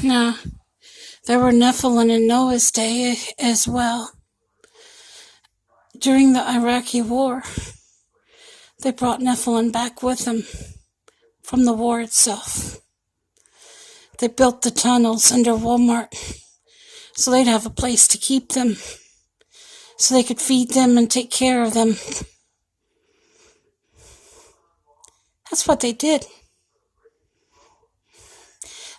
Now, there were Nephilim in Noah's day as well. During the Iraqi war, they brought Nephilim back with them from the war itself. They built the tunnels under Walmart so they'd have a place to keep them, so they could feed them and take care of them. That's what they did.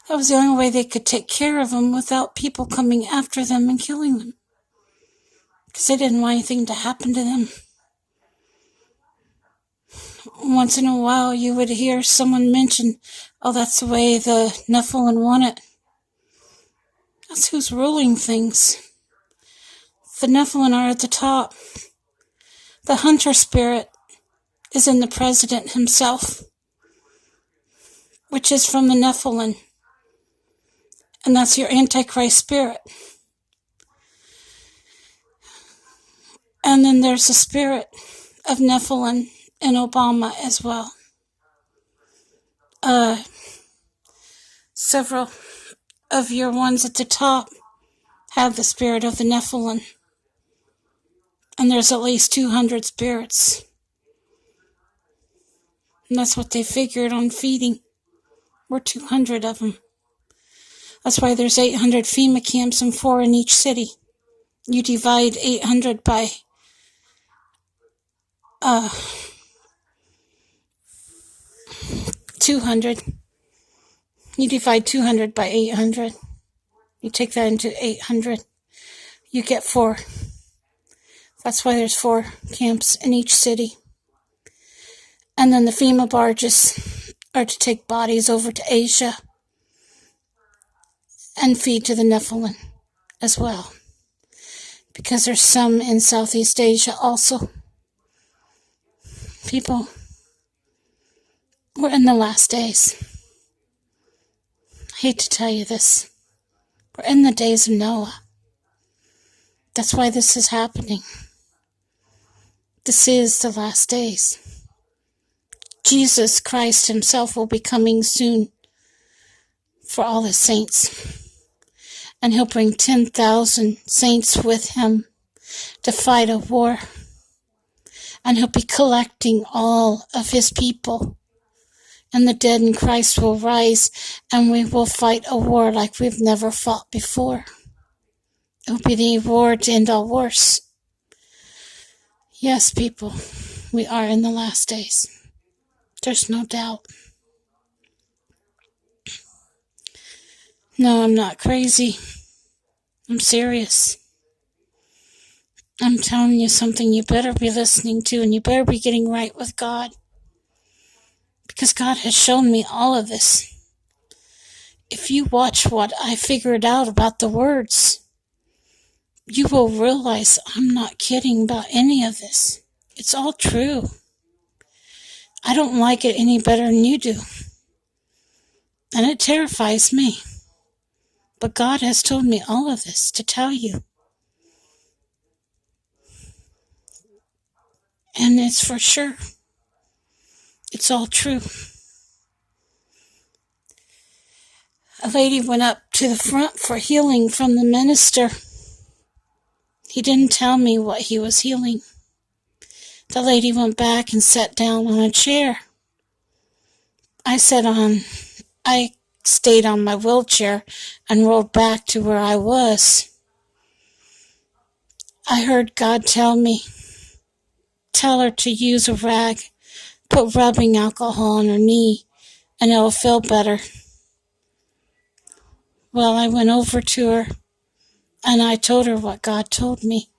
That was the only way they could take care of them without people coming after them and killing them, because they didn't want anything to happen to them. Once in a while you would hear someone mention, oh, that's the way the Nephilim want it. That's who's ruling things. The Nephilim are at the top. The hunter spirit is in the president himself, which is from the Nephilim. And that's your Antichrist spirit. And then there's the spirit of Nephilim in Obama as well. Several of your ones at the top have the spirit of the Nephilim. And there's at least 200 spirits. And that's what they figured on feeding. We're 200 of them. That's why there's 800 FEMA camps and 4 in each city. You divide 800 by 200. You divide 200 by 800. You take that into 800. You get 4. That's why there's 4 camps in each city. And then the FEMA barges are to take bodies over to Asia and feed to the Nephilim as well. Because there's some in Southeast Asia also. People, we're in the last days. I hate to tell you this. We're in the days of Noah. That's why this is happening. This is the last days. Jesus Christ himself will be coming soon for all his saints. And he'll bring 10,000 saints with him to fight a war. And he'll be collecting all of his people. And the dead in Christ will rise, and we will fight a war like we've never fought before. It will be the war to end all wars. Yes, people, we are in the last days. There's no doubt. No, I'm not crazy. I'm serious. I'm telling you something you better be listening to, and you better be getting right with God. Because God has shown me all of this. If you watch what I figured out about the words, you will realize I'm not kidding about any of this. It's all true. I don't like it any better than you do. And it terrifies me. But God has told me all of this to tell you. And it's for sure. It's all true. A lady went up to the front for healing from the minister. He didn't tell me what he was healing. The lady went back and sat down on a chair. I stayed on my wheelchair and rolled back to where I was. I heard God tell her to use a rag, put rubbing alcohol on her knee, and it'll feel better. Well, I went over to her, and I told her what God told me.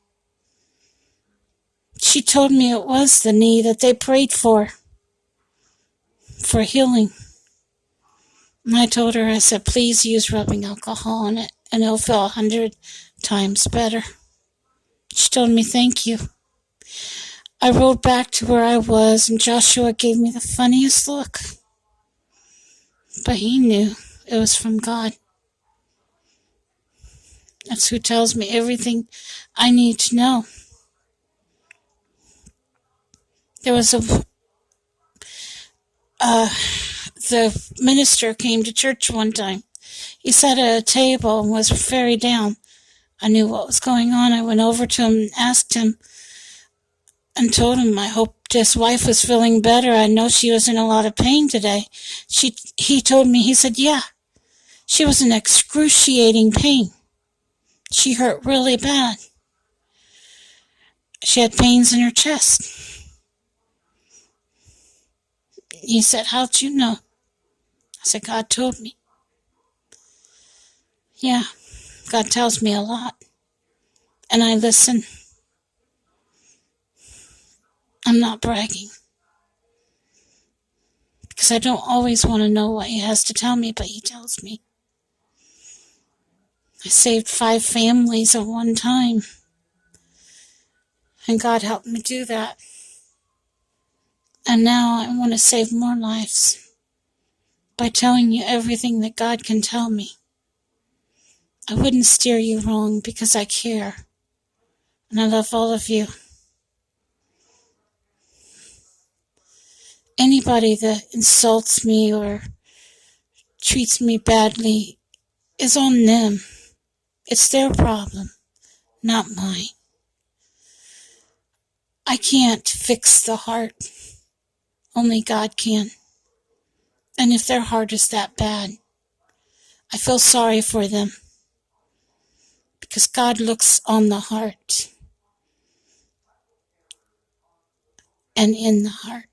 She told me it was the knee that they prayed for healing. And I told her, I said, please use rubbing alcohol on it, and it'll feel 100 times better. She told me, thank you. I rolled back to where I was, and Joshua gave me the funniest look. But he knew it was from God. That's who tells me everything I need to know. There was the minister came to church one time. He sat at a table and was very down. I knew what was going on. I went over to him and asked him and told him I hoped his wife was feeling better. I know she was in a lot of pain today. He told me, he said, yeah, she was in excruciating pain. She hurt really bad. She had pains in her chest. He said, how'd you know? I said, God told me. Yeah, God tells me a lot. And I listen. I'm not bragging. Because I don't always want to know what he has to tell me, but he tells me. I saved 5 families at one time. And God helped me do that. And now I want to save more lives by telling you everything that God can tell me. I wouldn't steer you wrong because I care. And I love all of you. Anybody that insults me or treats me badly is on them. It's their problem, not mine. I can't fix the heart. Only God can. And if their heart is that bad, I feel sorry for them. Because God looks on the heart and in the heart.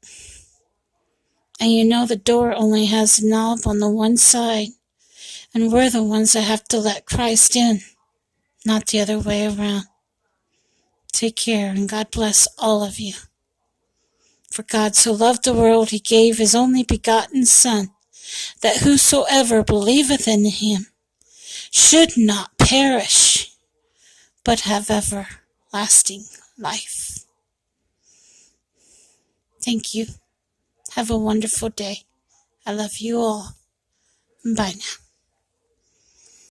And you know the door only has a knob on the one side. And we're the ones that have to let Christ in, not the other way around. Take care, and God bless all of you. For God so loved the world, he gave his only begotten Son, that whosoever believeth in him should not perish, but have everlasting life. Thank you. Have a wonderful day. I love you all. Bye now.